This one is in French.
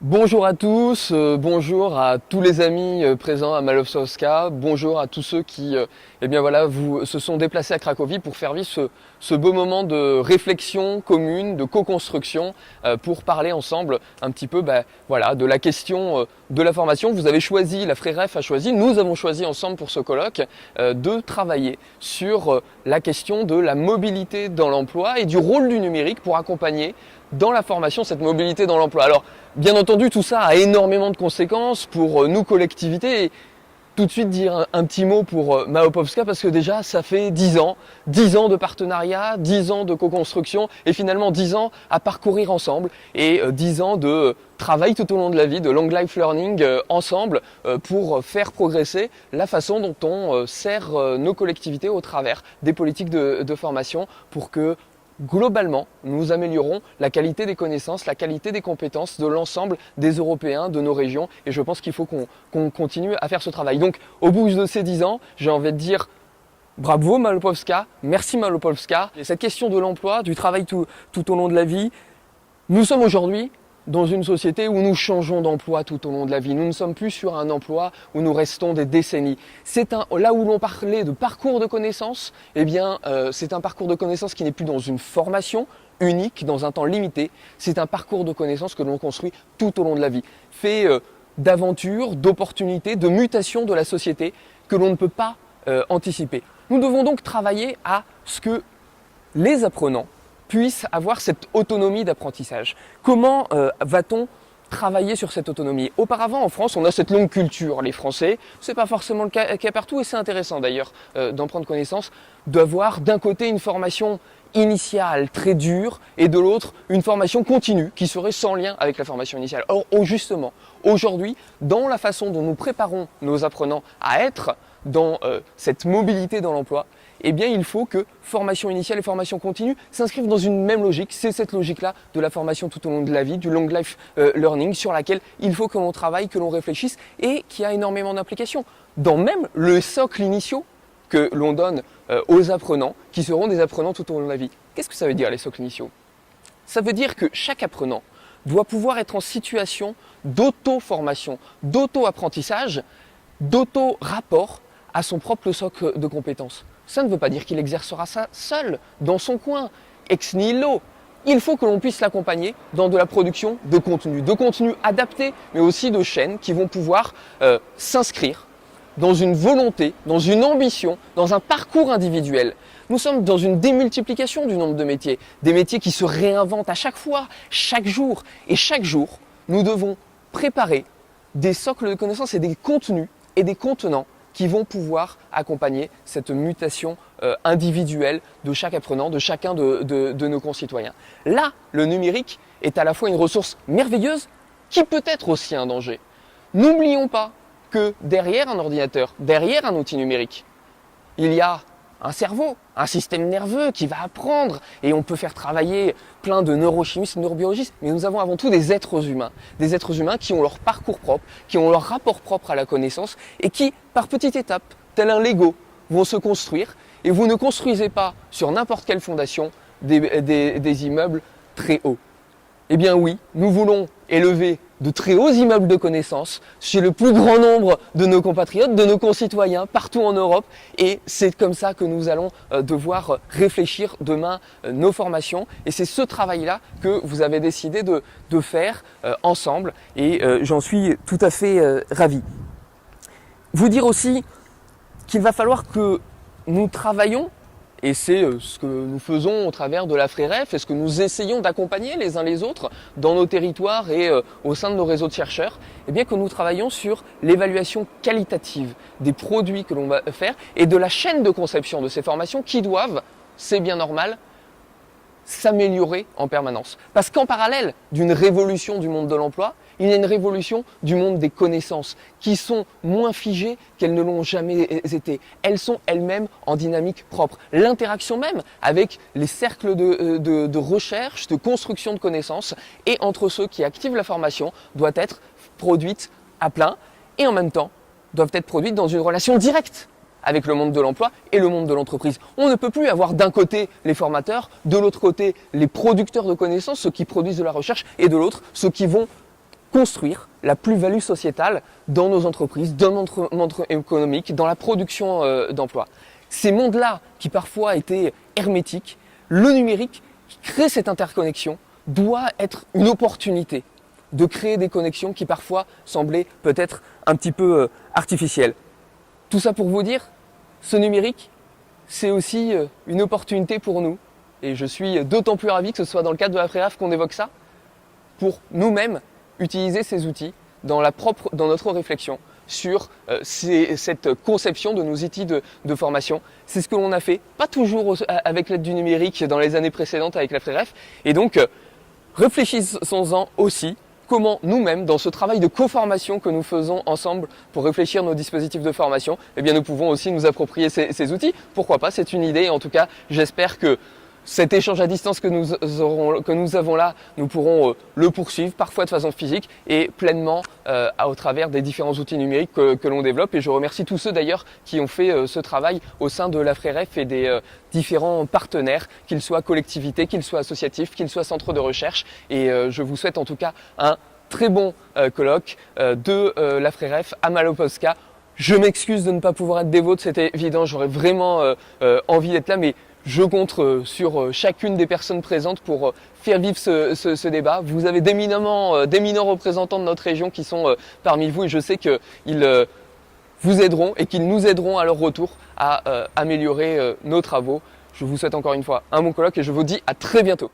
Bonjour à tous, bonjour à tous les amis présents à Malowsowska, bonjour à tous ceux qui se sont déplacés à Cracovie pour faire vivre ce beau moment de réflexion commune, de co-construction, pour parler ensemble un petit peu de la question de la formation. Vous avez choisi, la FREREF a choisi, nous avons choisi ensemble pour ce colloque de travailler sur la question de la mobilité dans l'emploi et du rôle du numérique pour accompagner dans la formation cette mobilité dans l'emploi. Alors, bien entendu, tout ça a énormément de conséquences pour nous collectivités. Et tout de suite dire un petit mot pour Małopolska parce que déjà, ça fait 10 ans de partenariat, 10 ans de co-construction et finalement 10 ans à parcourir ensemble et 10 ans de travail tout au long de la vie, de long life learning ensemble pour faire progresser la façon dont on sert nos collectivités au travers des politiques de formation pour que globalement, nous améliorons la qualité des connaissances, la qualité des compétences de l'ensemble des Européens, de nos régions. Et je pense qu'il faut qu'on continue à faire ce travail. Donc, au bout de ces 10 ans, j'ai envie de dire bravo Małopolska, merci Małopolska. Et cette question de l'emploi, du travail tout au long de la vie, nous sommes aujourd'hui dans une société où nous changeons d'emploi tout au long de la vie. Nous ne sommes plus sur un emploi où nous restons des décennies. Là où l'on parlait de parcours de connaissances, c'est un parcours de connaissances qui n'est plus dans une formation unique, dans un temps limité. C'est un parcours de connaissances que l'on construit tout au long de la vie. Fait d'aventures, d'opportunités, de mutations de la société que l'on ne peut pas anticiper. Nous devons donc travailler à ce que les apprenants puissent avoir cette autonomie d'apprentissage. Comment va-t-on travailler sur cette autonomie? Auparavant, en France, on a cette longue culture. Les Français, c'est pas forcément le cas partout, et c'est intéressant d'ailleurs d'en prendre connaissance, d'avoir d'un côté une formation initiale très dure et de l'autre une formation continue qui serait sans lien avec la formation initiale. Or, justement, aujourd'hui, dans la façon dont nous préparons nos apprenants à être dans cette mobilité dans l'emploi, il faut que formation initiale et formation continue s'inscrivent dans une même logique. C'est cette logique-là de la formation tout au long de la vie, du long life learning, sur laquelle il faut que l'on travaille, que l'on réfléchisse et qui a énormément d'implications. Dans même le socle initiaux que l'on donne aux apprenants, qui seront des apprenants tout au long de la vie. Qu'est-ce que ça veut dire les socles initiaux? Ça veut dire que chaque apprenant doit pouvoir être en situation d'auto-formation, d'auto-apprentissage, d'auto-rapport à son propre socle de compétences. Ça ne veut pas dire qu'il exercera ça seul, dans son coin, ex nihilo. Il faut que l'on puisse l'accompagner dans de la production de contenu adapté, mais aussi de chaînes qui vont pouvoir s'inscrire dans une volonté, dans une ambition, dans un parcours individuel. Nous sommes dans une démultiplication du nombre de métiers, des métiers qui se réinventent à chaque fois, chaque jour. Et chaque jour, nous devons préparer des socles de connaissances et des contenus et des contenants qui vont pouvoir accompagner cette mutation individuelle de chaque apprenant, de chacun de nos concitoyens. Là, le numérique est à la fois une ressource merveilleuse qui peut être aussi un danger. N'oublions pas que derrière un ordinateur, derrière un outil numérique, il y a un cerveau, un système nerveux qui va apprendre et on peut faire travailler plein de neurochimistes, neurobiologistes, mais nous avons avant tout des êtres humains qui ont leur parcours propre, qui ont leur rapport propre à la connaissance et qui, par petites étapes, tel un Lego, vont se construire. Et vous ne construisez pas sur n'importe quelle fondation des immeubles très hauts. Eh bien oui, nous voulons élever de très hauts immeubles de connaissances chez le plus grand nombre de nos compatriotes, de nos concitoyens, partout en Europe. Et c'est comme ça que nous allons devoir réfléchir demain nos formations. Et c'est ce travail-là que vous avez décidé de faire ensemble. Et j'en suis tout à fait ravi. Vous dire aussi qu'il va falloir que nous travaillions, et c'est ce que nous faisons au travers de la FREREF et ce que nous essayons d'accompagner les uns les autres dans nos territoires et au sein de nos réseaux de chercheurs, que nous travaillons sur l'évaluation qualitative des produits que l'on va faire et de la chaîne de conception de ces formations qui doivent, c'est bien normal, s'améliorer en permanence. Parce qu'en parallèle d'une révolution du monde de l'emploi, il y a une révolution du monde des connaissances qui sont moins figées qu'elles ne l'ont jamais été. Elles sont elles-mêmes en dynamique propre. L'interaction même avec les cercles de recherche, de construction de connaissances et entre ceux qui activent la formation doit être produite à plein et en même temps doivent être produites dans une relation directe avec le monde de l'emploi et le monde de l'entreprise. On ne peut plus avoir d'un côté les formateurs, de l'autre côté les producteurs de connaissances, ceux qui produisent de la recherche, et de l'autre ceux qui vont construire la plus-value sociétale dans nos entreprises, dans notre monde économique, dans la production d'emplois. Ces mondes-là, qui parfois étaient hermétiques, le numérique qui crée cette interconnexion doit être une opportunité de créer des connexions qui parfois semblaient peut-être un petit peu artificielles. Tout ça pour vous dire, ce numérique, c'est aussi une opportunité pour nous. Et je suis d'autant plus ravi que ce soit dans le cadre de la FREREF qu'on évoque ça, pour nous-mêmes utiliser ces outils dans notre réflexion sur cette conception de nos outils de formation. C'est ce que l'on a fait, pas toujours avec l'aide du numérique dans les années précédentes avec la FREREF. Et donc, réfléchissons-en aussi comment nous-mêmes, dans ce travail de co-formation que nous faisons ensemble pour réfléchir nos dispositifs de formation, eh bien nous pouvons aussi nous approprier ces outils. Pourquoi pas, c'est une idée. En tout cas, j'espère que cet échange à distance que nous avons là, nous pourrons le poursuivre, parfois de façon physique et pleinement au travers des différents outils numériques que l'on développe. Et je remercie tous ceux d'ailleurs qui ont fait ce travail au sein de la FREREF et des différents partenaires, qu'ils soient collectivités, qu'ils soient associatifs, qu'ils soient centres de recherche. Et je vous souhaite en tout cas un très bon colloque de la FREREF à Maloposka. Je m'excuse de ne pas pouvoir être des vôtres, c'était évident, j'aurais vraiment envie d'être là, mais je compte sur chacune des personnes présentes pour faire vivre ce débat. Vous avez d'éminents représentants de notre région qui sont parmi vous et je sais qu'ils vous aideront et qu'ils nous aideront à leur retour à améliorer nos travaux. Je vous souhaite encore une fois un bon colloque et je vous dis à très bientôt.